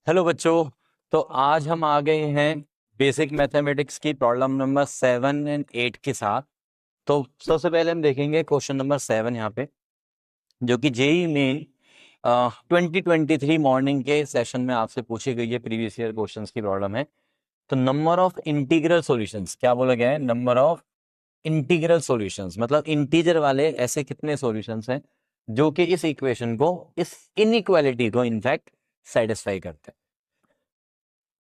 Hello बच्चों। तो आज हम आ गए हैं बेसिक मैथमेटिक्स की प्रॉब्लम नंबर 7 और 8 के साथ। तो सबसे पहले हम देखेंगे क्वेश्चन नंबर 7 यहाँ पे, जो कि जेई मेन 2023 मॉर्निंग के सेशन में आपसे पूछी गई है, प्रीवियस ईयर क्वेश्चंस की प्रॉब्लम है। तो नंबर ऑफ इंटीग्रल सॉल्यूशंस क्या बोला गया है? नंबर ऑफ इंटीग्रल सॉल्यूशंस मतलब इंटीजर वाले ऐसे कितने सॉल्यूशंस हैं जो कि इस इक्वेशन को, इस इनइक्वालिटी को इनफैक्ट सेटिस्फाई करते हैं।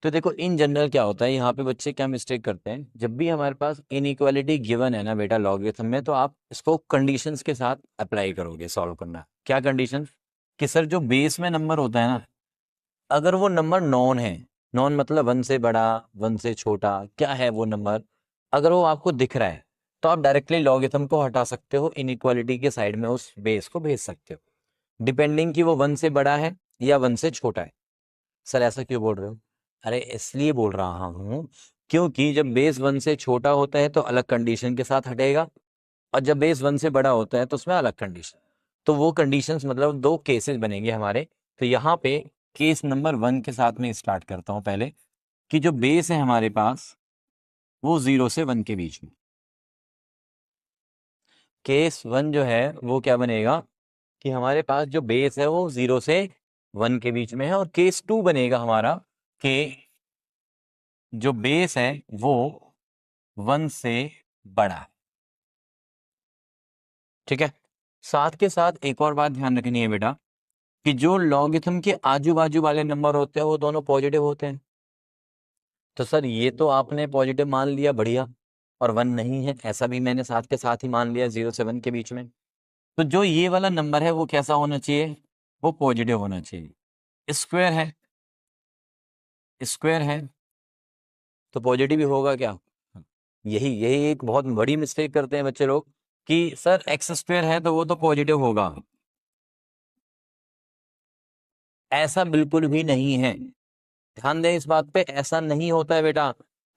तो देखो इन जनरल क्या होता है, यहाँ पे बच्चे क्या मिस्टेक करते हैं, जब भी हमारे पास इनइक्वालिटी गिवन है ना बेटा लॉगरिथम में, तो आप इसको कंडीशंस के साथ अप्लाई करोगे सॉल्व करना। क्या कंडीशंस? कि सर जो बेस में नंबर होता है ना, अगर वो नंबर नॉन है, नॉन मतलब वन से बड़ा, वन से छोटा, क्या है वो नंबर, अगर वो आपको दिख रहा है तो आप डायरेक्टली लॉगरिथम को हटा सकते हो, इनइक्वालिटी के साइड में उस बेस को भेज सकते हो, डिपेंडिंग कि वो वन से बड़ा है या वन से छोटा है। सर ऐसा क्यों बोल रहे हो? अरे इसलिए बोल रहा हूँ क्योंकि जब बेस वन से छोटा होता है तो अलग कंडीशन के साथ हटेगा, और जब बेस वन से बड़ा होता है तो उसमें अलग कंडीशन। तो वो कंडीशंस मतलब दो केसेस बनेंगे हमारे। तो यहाँ पे केस नंबर 1 के साथ में स्टार्ट करता हूँ पहले, कि जो बेस है हमारे पास वो 0 से 1 के बीच में। केस 1 जो है वो क्या बनेगा कि हमारे पास जो बेस है वो 0 से 1 के बीच में है, और केस 2 बनेगा हमारा कि जो बेस है वो 1 से बड़ा है। ठीक है। साथ के साथ एक और बात ध्यान रखनी है बेटा, कि जो लॉगरिथम के आजू बाजू वाले नंबर होते हैं वो दोनों पॉजिटिव होते हैं। तो सर ये तो आपने पॉजिटिव मान लिया, बढ़िया, और 1 नहीं है ऐसा भी मैंने साथ के साथ ही मान लिया, 0 से 1 के बीच में। तो जो ये वाला नंबर है वो कैसा होना चाहिए? वो पॉजिटिव होना चाहिए। स्क्वायर है, स्क्वायर है तो पॉजिटिव ही होगा क्या? यही यही एक बहुत बड़ी मिस्टेक करते हैं बच्चे लोग, कि सर एक्स स्क्वायर है तो वो तो पॉजिटिव होगा। ऐसा बिल्कुल भी नहीं है, ध्यान दें इस बात पे, ऐसा नहीं होता है बेटा।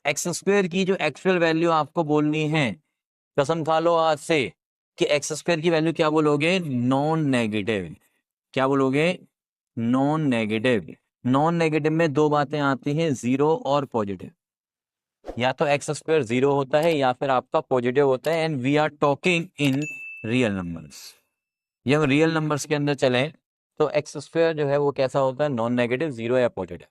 एक्स स्क्वायर की जो एक्चुअल वैल्यू आपको बोलनी है, कसम खा लो आज से, कि एक्स स्क्वायर की वैल्यू क्या बोलोगे? Non negative. क्या बोलोगे? Non negative. नॉन नेगेटिव में दो बातें आती हैं, जीरो और पॉजिटिव। या तो एक्स स्क्वायर जीरो होता है या फिर आपका पॉजिटिव होता है, and we are talking in real numbers. ये हम रियल नंबर्स के अंदर चलें तो एक्स स्क्वायर जो है वो कैसा होता है? नॉन नेगेटिव, जीरो या पॉजिटिव।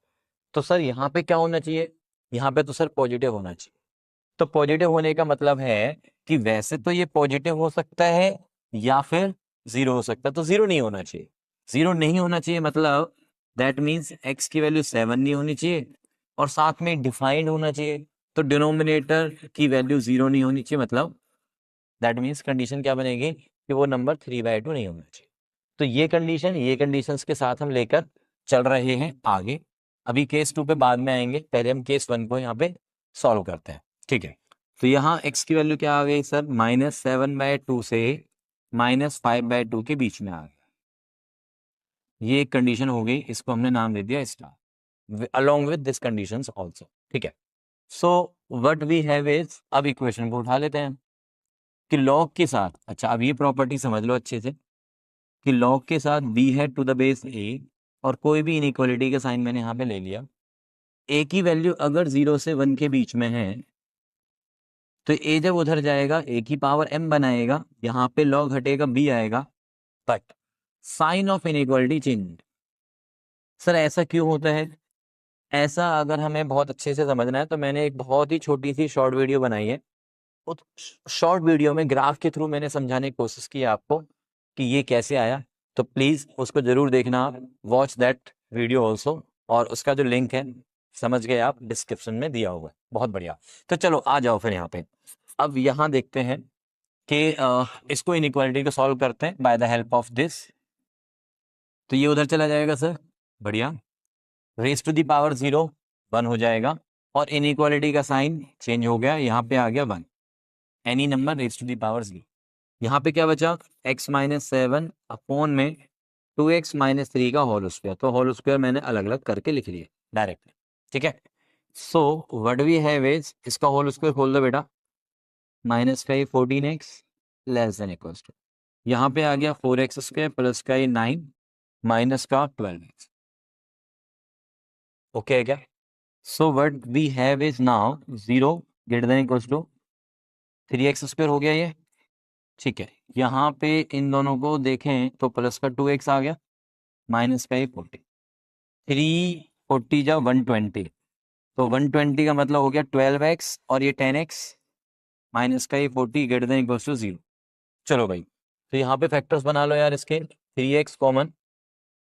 तो सर यहाँ पे क्या होना चाहिए? यहाँ पे तो सर पॉजिटिव होना चाहिए। तो पॉजिटिव होने का मतलब है कि वैसे तो ये पॉजिटिव हो सकता है या फिर जीरो हो सकता है, तो जीरो नहीं होना चाहिए। जीरो नहीं होना चाहिए मतलब दैट मीन्स एक्स की वैल्यू 7 नहीं होनी चाहिए, और साथ में डिफाइंड होना चाहिए। तो डिनोमिनेटर की वैल्यू जीरो नहीं होनी चाहिए, मतलब दैट मीन्स कंडीशन क्या बनेगी कि वो नंबर 3/2 नहीं होना चाहिए। तो ये कंडीशंस के साथ हम लेकर चल रहे हैं आगे। अभी केस 2 पे बाद में आएंगे, पहले हम केस 1 को यहाँ पे सॉल्व करते हैं। ठीक है। तो यहाँ x की वैल्यू क्या आ गई सर? -7/2 से -5/2 के बीच में आ गया। ये एक कंडीशन हो गई, इसको हमने नाम दे दिया star, along with this conditions also. ठीक है। So what we have is, अब इक्वेशन को उठा लेते हैं कि लॉग के साथ, अच्छा अब ये प्रॉपर्टी समझ लो अच्छे से, कि लॉग के साथ b है टू द बेस a, और कोई भी इनइक्वालिटी का साइन मैंने यहाँ पे ले लिया। a की वैल्यू अगर 0 से 1 के बीच में है तो a जब उधर जाएगा a की पावर m बनाएगा, यहाँ पे लॉग हटेगा b आएगा, but sign of inequality change. Sir ऐसा क्यों होता है? ऐसा अगर हमें बहुत अच्छे से समझना है तो मैंने एक बहुत ही छोटी सी शॉर्ट वीडियो बनाई है। उस शॉर्ट वीडियो में ग्राफ के थ्रू मैंने समझाने की कोशिश की आपको कि ये कैसे आया। तो प्लीज उसको जरूर देखना, वॉच दैट वीडियो ऑल्सो, और उसका जो लिंक है समझ गए आप, डिस्क्रिप्शन में दिया हुआ है। बहुत बढ़िया। तो चलो आ जाओ फिर यहाँ पे। अब यहाँ देखते हैं कि इसको इनइक्वालिटी को सॉल्व करते हैं by the help of this. तो ये उधर चला जाएगा सर, बढ़िया, रेस टू दी पावर 0 1 हो जाएगा, और इनइक्वालिटी का साइन चेंज हो गया, यहाँ पे आ गया 1। Any number raise to the power 0। यहाँ पे क्या बचा? x-7 अपॉन में 2x-3 का होल स्क्वायर। तो होल स्क्वायर मैंने अलग अलग करके लिख लिए डायरेक्ट। ठीक है। So what we have is, इसका होल स्क्वायर खोल दो बेटा, -5 14x less than equals to, यहाँ पे आ गया 4x स्क्वायर प्लस का ये 9 माइनस का 12x। ओके है क्या? So what we have is now 0 greater than equals to 3x² हो गया ये, ठीक है। यहाँ पे इन दोनों को देखें तो प्लस का 2x आ गया, माइनस का 40, 340 जा 120, तो 120 का मतलब हो गया 12x और ये 10x, माइनस का ये 40 ग्रेटर देन इक्वल्स टू 0। चलो भाई, तो यहाँ पे फैक्टर्स बना लो यार इसके, 3x कॉमन,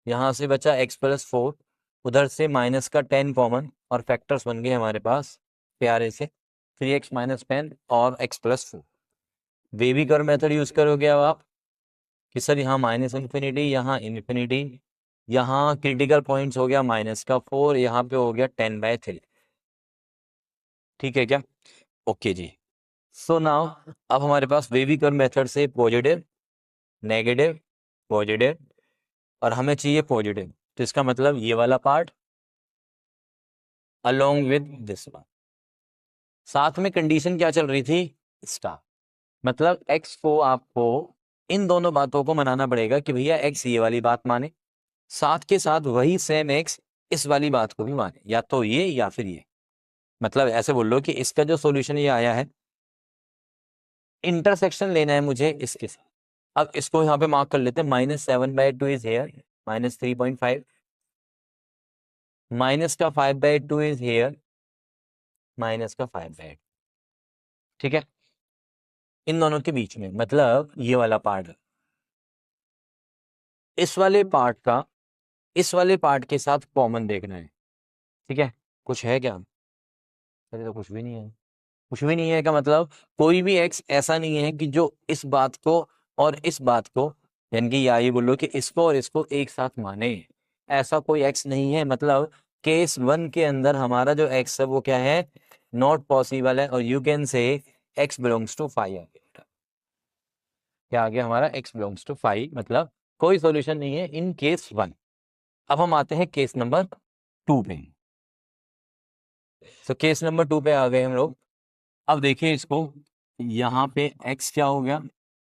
यहाँ से बचा x+4, उधर से माइनस का 10 कॉमन, और फैक्टर्स बन गए हमारे पास प्यारे से 3x - 10 और x+4। Baby curve method use करोगे अब आप कि सर यहाँ -∞, यहाँ इन्फिनिटी, यहाँ क्रिटिकल पॉइंट्स हो गया -4, यहाँ पे हो गया 10/3, ठीक है क्या? ओके जी। सो नाउ अब हमारे पास बेबी कर्व मेथड से पॉजिटिव, नेगेटिव, पॉजिटिव, और हमें चाहिए पॉजिटिव, तो इसका मतलब ये वाला part along with this one. साथ में कंडीशन क्या चल रही थी? स्टार, मतलब x को आपको इन दोनों बातों को मनाना पड़ेगा कि भैया x ये वाली बात माने, साथ के साथ वही सेम x इस वाली बात को भी माने, या तो ये या फिर ये। मतलब ऐसे बोल लो कि इसका जो सॉल्यूशन ये आया है, इंटरसेक्शन लेना है मुझे इसके साथ। अब इसको यहाँ पे मार्क कर लेते हैं, -7/2 इज हेयर, -3.5, माइनस का 5/2 इज हेयर, माइनस का 5/2, ठीक है। इन दोनों के बीच में मतलब ये वाला पार्ट, इस वाले पार्ट का इस वाले पार्ट के साथ कॉमन देखना है, ठीक है। कुछ है क्या? अरे तो कुछ भी नहीं है। कुछ भी नहीं है का मतलब कोई भी x ऐसा नहीं है कि जो इस बात को और इस बात को, यानी कि या ये बोलो कि इसको और इसको एक साथ माने, ऐसा कोई x नहीं है। मतलब केस 1 के अंदर हमारा जो x है वो क्या है? नॉट पॉसिबल है, और you can say x belongs to 5 आ गया। क्या आ गया हमारा? x बिलोंग्स टू 5, मतलब कोई सॉल्यूशन नहीं है इन केस 1। अब हम आते हैं केस नंबर 2 पे। तो केस नंबर 2 पे आ गए हम लोग। अब देखिए इसको, यहाँ पे x क्या हो गया?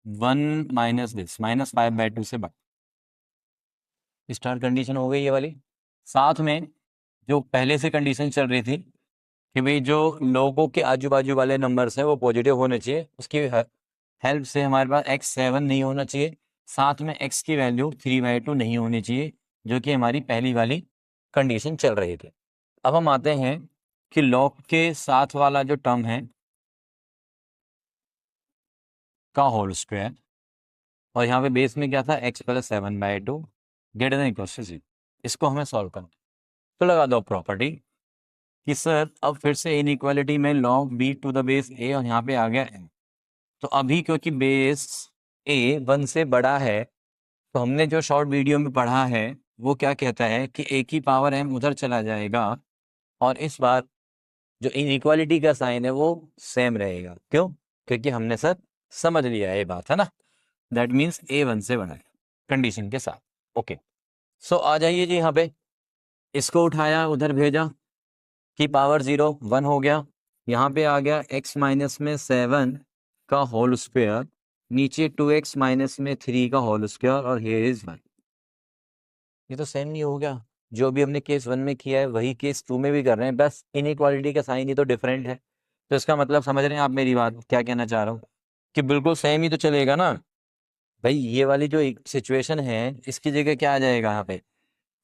1 माइनस दिस, -5/2 से बढ़, स्टार कंडीशन हो गई ये वाली। साथ में जो पहले से कंडीशन चल रही थी कि भाई जो लोगों के आजू बाजू वाले नंबर्स हैं वो पॉजिटिव होने चाहिए, उसकी हेल्प से हमारे पास x7 नहीं होना चाहिए, साथ में x की वैल्यू 3/2 नहीं होनी चाहिए, जो कि हमारी पहली वाली कंडीशन चल रही थी। अब हम आते हैं कि लॉग के साथ वाला जो टर्म है का होल स्क्वायर, और यहाँ पे बेस में क्या था? x+7/2 greater than equal to 0। इसको हमें सॉल्व करना है। तो लगा दो प्रॉपर्टी कि सर अब फिर से इनइक्वालिटी में log b to the base a, और यहाँ पे आ गया m। तो अभी क्योंकि बेस a 1 से बड़ा है, तो हमने जो शॉर्ट वीडियो में पढ़ा है वो क्या कहता है कि a की पावर m उधर चला जाएगा, और इस बार जो इनइक्वालिटी का साइन है वो सेम रहेगा। क्यों? क्योंकि हमने सर समझ लिया ये बात, है ना। दैट मीन्स a 1 से बड़ा है कंडीशन के साथ। ओके, सो आ जाइए जी, यहाँ पे इसको उठाया उधर भेजा कि पावर 0 1 हो गया, यहाँ पे आ गया x माइनस में 7 का होल स्क्वायर, नीचे 2x माइनस में 3 का होल स्क्वायर, और हियर इज 1। ये तो सेम नहीं हो गया? जो भी हमने केस 1 में किया है वही केस 2 में भी कर रहे हैं, बस इनइक्वालिटी का साइन ही तो डिफरेंट है। तो इसका मतलब समझ रहे हैं आप मेरी बात, क्या कहना चाह रहा हूँ? कि बिल्कुल सेम ही तो चलेगा ना भाई। ये वाली जो सिचुएशन है इसकी जगह क्या आ जाएगा? यहाँ पे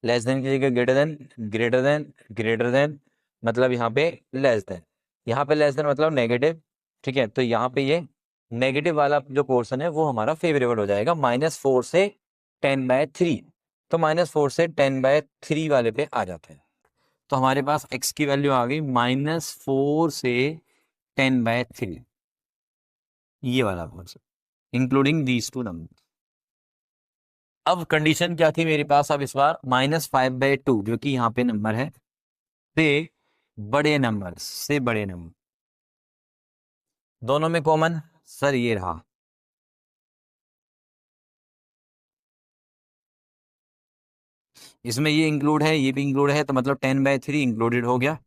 लेस देन की जगह greater than, greater than, greater than, मतलब यहाँ पे लेस देन, यहाँ पे लेस देन मतलब नेगेटिव, ठीक है। तो यहाँ पे ये नेगेटिव वाला जो पोर्शन है वो हमारा फेवरेबल हो जाएगा, -4 से 10/3। तो -4 से 10/3 वाले पे आ जाते हैं। तो हमारे पास x की वैल्यू आ गई -4 से 10/3, ये वाला portion including these two number. अब कंडीशन क्या थी मेरे पास? अब इस बार -5/2 जो कि यहाँ पे नंबर है, से बड़े नंबर, से बड़े नंबर, दोनों में कॉमन सर ये रहा। इसमें ये इंक्लूड है, ये भी इंक्लूड है, तो मतलब 10/3 इंक्लूडेड हो गया।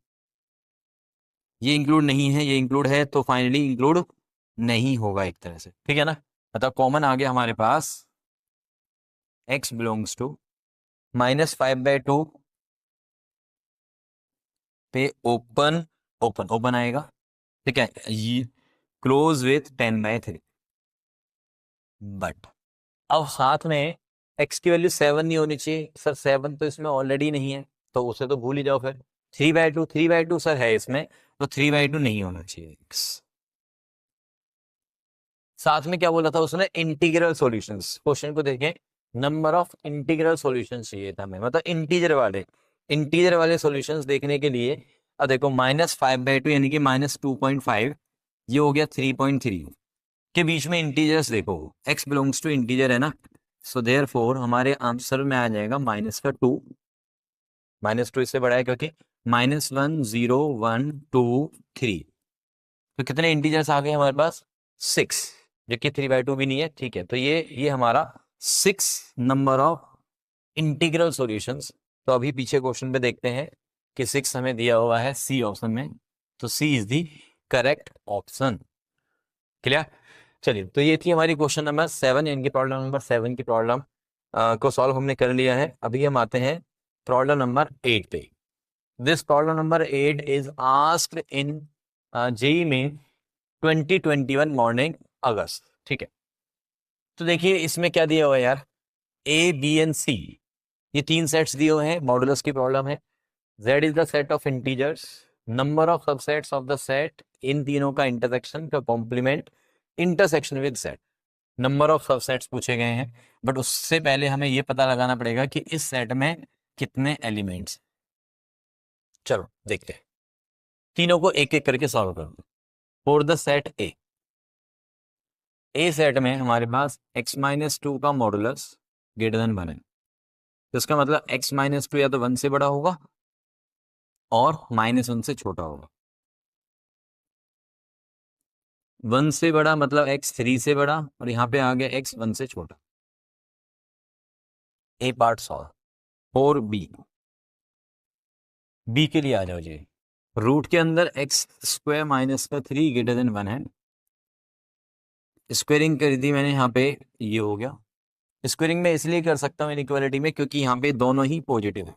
ये इंक्लूड नहीं है, ये इंक्लूड है, तो फाइनली इंक्लूड नहीं होगा एक तरह से, ठीक है ना। मतलब कॉमन आ गया हमारे पास x बिलोंग्स टू -5/2 पे ओपन ओपन ओपन आएगा, ठीक है, ये क्लोज विथ 10/3। बट अब साथ में x की वैल्यू 7 नहीं होनी चाहिए सर, 7 तो इसमें ऑलरेडी नहीं है, तो उसे तो भूल ही जाओ फिर। 3/2, 3/2 सर है इसमें, तो 3/2 नहीं होना चाहिए x। साथ में क्या बोला था उसने, इंटीग्रल सॉल्यूशंस। क्वेश्चन को देखें, नंबर ऑफ इंटीग्रल सॉल्यूशंस चाहिए था हमें, मतलब इंटीजर वाले सॉल्यूशंस देखने के लिए। अब देखो -5/2 यानी कि -2.5, ये हो गया 3.3 के बीच में इंटीजर्स देखो, x बिलोंग्स टू इंटीजर है ना, सो देयरफॉर हमारे आंसर में आ जाएगा -2। -2 इससे बड़ा है क्योंकि -1 0 1 2 3, तो कितने इंटीजर्स आ गए हमारे पास, 6, जो कि 3/2 भी नहीं है, ठीक है। तो ये हमारा 6 नंबर ऑफ इंटीग्रल सॉल्यूशंस। तो अभी पीछे क्वेश्चन पे देखते हैं कि 6 हमें दिया हुआ है सी ऑप्शन में, तो C is the correct option. Clear. चलिए, तो ये थी हमारी क्वेश्चन नंबर 7, यानी कि प्रॉब्लम नंबर 7 की प्रॉब्लम को सॉल्व हमने कर लिया है। अभी हम आते हैं प्रॉब्लम नंबर 8 पे। This problem number 8 is asked in JEE में 2021 मॉर्निंग अगस्त, ठीक है। तो देखिए इसमें क्या दिया हुआ है यार, ए बी एंड सी, ये 3 सेट्स दिए हुए हैं, मॉडुलस की प्रॉब्लम है। Z is the set of integers, number of subsets of the set, इन तीनों का इंटरसेक्शन का complement, intersection with set. Number of subsets पूछे गए हैं, बट उससे पहले हमें यह पता लगाना पड़ेगा कि इस सेट में कितने एलिमेंट्स। चलो देखते हैं, तीनों को एक एक करके सॉल्व करो। For the set A set में हमारे पास x-2 का मॉडुलस ग्रेटर देन 1 है, तो इसका मतलब x-2 या तो 1 से बड़ा होगा और -1 से छोटा होगा। 1 से बड़ा मतलब x 3 से बड़ा, और यहाँ पे आ गया x 1 से छोटा। ए पार्ट सॉल्व। और बी के लिए आ जाओ जी। रूट के अंदर x² माइनस का 3 ग्रेटर देन 1 है, स्क्वेयरिंग कर दी मैंने, यहाँ पे ये हो गया। स्क्वेयरिंग में इसलिए कर सकता हूँ इनइक्वालिटी में क्योंकि यहाँ पे दोनों ही पॉजिटिव है।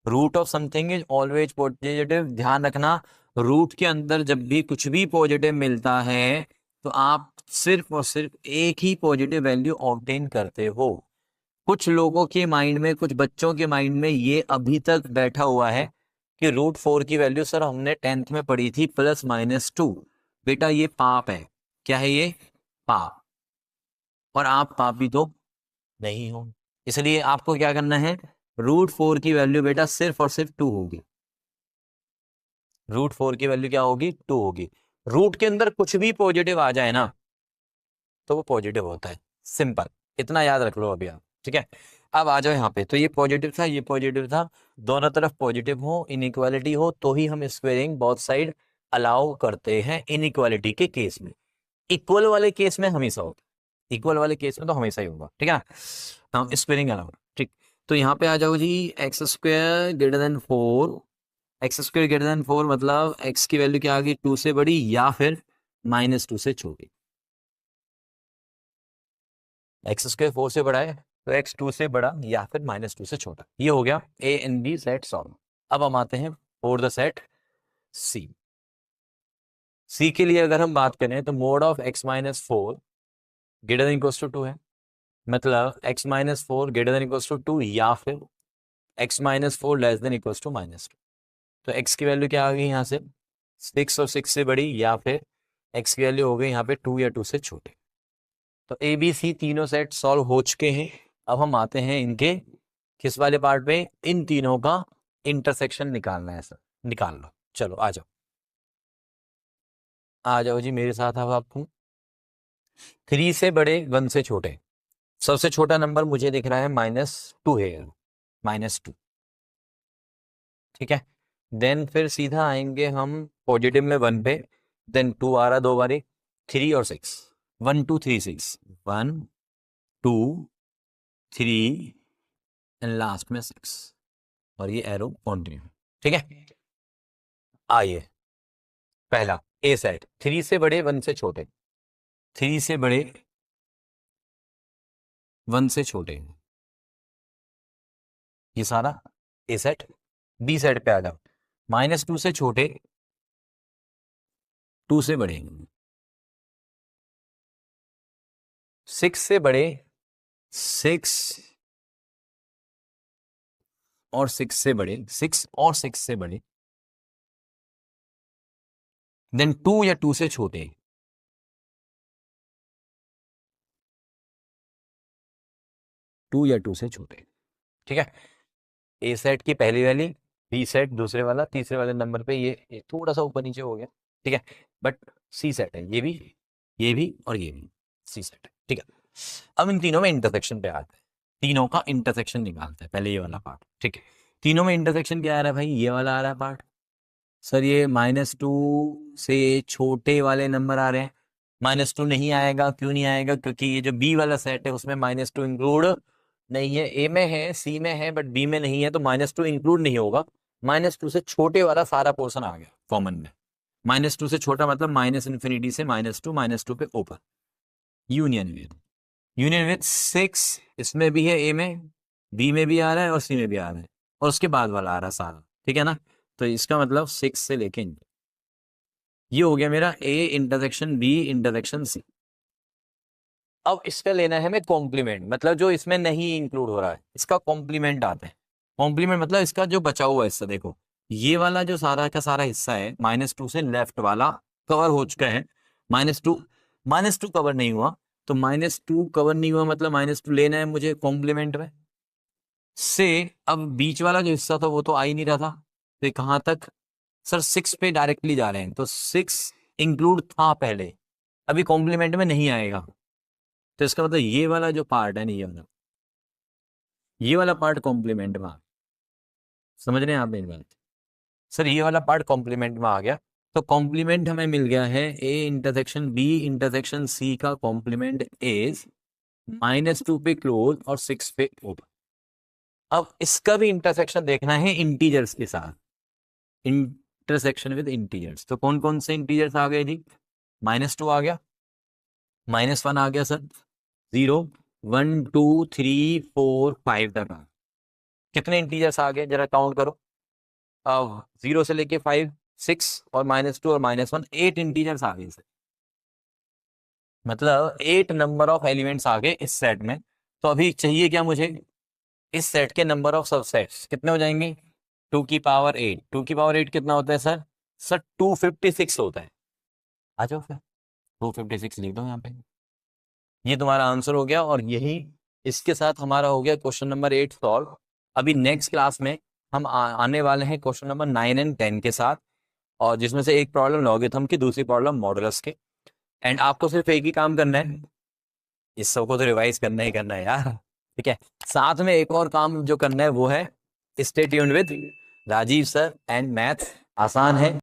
Root of something is always positive, ध्यान रखना। रूट के अंदर जब भी कुछ भी पॉजिटिव मिलता है तो आप सिर्फ और सिर्फ एक ही पॉजिटिव वैल्यू ऑब्टेन करते हो। कुछ लोगों के माइंड में, कुछ बच्चों के माइंड में ये अभी तक बैठा हुआ है कि √4 की वैल्यू सर हमने 10th में पढ़ी थी +-2। बेटा ये पाप है। क्या है ये? पाप। और आप पापी तो नहीं हो, इसलिए आपको क्या करना है, √4 की वैल्यू बेटा सिर्फ और सिर्फ 2 होगी। √4 की वैल्यू क्या होगी? 2 होगी। रूट के अंदर कुछ भी पॉजिटिव आ जाए ना तो वो पॉजिटिव होता है, सिंपल, इतना याद रख लो अभी आप, ठीक है। अब आ जाओ यहाँ पे, तो ये पॉजिटिव था, ये पॉजिटिव था, दोनों तरफ पॉजिटिव हो, इनइक्वालिटी हो, तो ही हम स्क्वेयरिंग बोथ साइड अलाउ करते हैं इनइक्वालिटी के केस में। इक्वल वाले केस में हमेशा होगा, इक्वल वाले केस में तो हमेशा ही होगा, ठीक है। हम स्क्वेयरिंग अलाउ, ठीक। तो यहाँ पे आ जाओ जी, x² greater than 4, x² greater than 4 मतलब x की वैल्यू क्या आ गई, 2 से बड़ी या फिर -2 से छोटी। x² 4 से बड़ा है तो x 2 से बड़ा या फिर -2 से छोटा। ये हो गया A and B set solve. अब हम आते हैं for the set C. C के लिए अगर हम बात करें तो mod of x-4 greater than equals to 2 है, मतलब x-4 greater than equals to 2 या फिर x-4 less than equals to -2। तो x की वैल्यू क्या आ गई यहाँ से, 6 और 6 से बड़ी, या फिर x की वैल्यू हो गई यहाँ पे 2 या 2 से छोटे। तो ए बी सी तीनों सेट सॉल्व हो चुके हैं। अब हम आते हैं इनके किस वाले पार्ट पे, इन तीनों का इंटरसेक्शन निकालना है सर। निकाल लो, चलो आ जाओ, आ जाओ जी मेरे साथ। अब आपको 3 से बड़े 1 से छोटे, सबसे छोटा नंबर मुझे दिख रहा है -2 है, -2, ठीक है। देन फिर सीधा आएंगे हम पॉजिटिव में 1 पे, देन 2 आ रहा 2 बारी, 3 और 6, 1 2 3 6, 1 2 3 एंड लास्ट में 6, और ये एरो कंटिन्यू, ठीक है। आइए पहला ए सेट, 3 से बड़े 1 से छोटे, 3 से बड़े 1 से छोटे, ये सारा ए सेट। बी सेट पे आ जाओ, -2 से छोटे, 2 से बड़े, 6 से बड़े, 6 और 6 से बड़े, 6 और 6 से बड़े, देन 2 या 2 से छोटे, 2 या 2 से छोटे। ठीक है, ए सेट की पहली वाली, बी सेट दूसरे वाला, तीसरे वाले नंबर पे ये थोड़ा सा ऊपर नीचे हो गया। ठीक है, बट सी सेट है, ये भी और ये भी सी सेट है। ठीक है, अब इन तीनों में इंटरसेक्शन पे आते हैं, तीनों का इंटरसेक्शन निकालते हैं। पहले ये वाला पार्ट, ठीक है, तीनों में इंटरसेक्शन क्या आ रहा है भाई, ये वाला आ रहा है पार्ट। सर ये -2 से छोटे वाले नंबर आ रहे हैं, -2 नहीं आएगा, क्यों नहीं आएगा, क्योंकि ये जो बी वाला सेट है उसमें -2 इंक्लूड नहीं है। ए में है, सी में है, बट बी में नहीं है, तो -2 इंक्लूड नहीं होगा। -2 से छोटे वाला सारा पोर्शन आ गया कॉमन में। -2 से छोटा मतलब -∞ से -2 पे ओपन, यूनियन विद 6, इसमें भी है, ए में, बी में भी आ रहा है और सी में भी आ रहा है, और उसके बाद वाला आ रहा है सारा। ठीक है ना, तो इसका मतलब 6 से लेके ये हो गया मेरा A intersection B intersection C. अब इसका लेना है हमें कॉम्प्लीमेंट, मतलब जो इसमें नहीं इंक्लूड हो रहा है इसका कॉम्प्लीमेंट आता है। कॉम्प्लीमेंट मतलब इसका जो बचा हुआ हिस्सा, देखो ये वाला जो सारा का सारा हिस्सा है -2 से लेफ्ट वाला कवर हो चुका है, -2 कवर नहीं हुआ, तो -2 कवर नहीं हुआ मतलब -2 लेना है मुझे कॉम्प्लीमेंट में से। अब बीच वाला जो हिस्सा था वो तो आ ही नहीं रहा था, तो कहाँ तक सर 6 पे डायरेक्टली जा रहे हैं, तो 6 इंक्लूड था पहले, अभी कॉम्प्लीमेंट में नहीं आएगा, तो इसका मतलब ये वाला जो पार्ट है ना, ये वाला पार्ट कॉम्प्लीमेंट में आ गया। समझ रहे हैं आप मेरी बात, सर ये वाला पार्ट कॉम्प्लीमेंट में आ गया, तो कॉम्प्लीमेंट हमें मिल गया है A intersection B intersection C का कॉम्प्लीमेंट इज -2 पे क्लोज और 6 पे ओपन। अब इसका भी इंटरसेक्शन देखना है इंटीजर्स के साथ, इंटरसेक्शन विद इंटीजर्स, तो कौन कौन से इंटीजर्स आ गए जी, -2 आ गया, -1 आ गया सर, 0 1 2 3 4 5 तक आ, कितने इंटीजर्स आ गए जरा काउंट करो। अब 0 से लेके 5 6 और -2 और -1 8 इंटीजर्स आ गए सर, मतलब 8 नंबर ऑफ एलिमेंट्स आ गए इस सेट में। तो अभी चाहिए क्या मुझे, इस सेट के नंबर ऑफ सबसेट्स कितने हो जाएंगे, 2 की पावर 8, 2 की पावर 8 कितना होता है सर, 256 होता है। आ जाओ फिर 256 लिख दो यहाँ पे, ये तुम्हारा आंसर हो गया, और यही इसके साथ हमारा हो गया क्वेश्चन नंबर 8 सॉल्व। अभी नेक्स्ट क्लास में हम आने वाले हैं क्वेश्चन नंबर 9 एंड 10 के साथ, और जिसमें से एक प्रॉब्लम लॉगरिथम की, दूसरी प्रॉब्लम मॉडुलस के, एंड आपको सिर्फ एक ही काम करना है, इस सब को तो रिवाइज करना ही करना है यार। ठीक है, साथ में एक और काम जो करना है वो है stay tuned with Rajeev sir and math आसान है।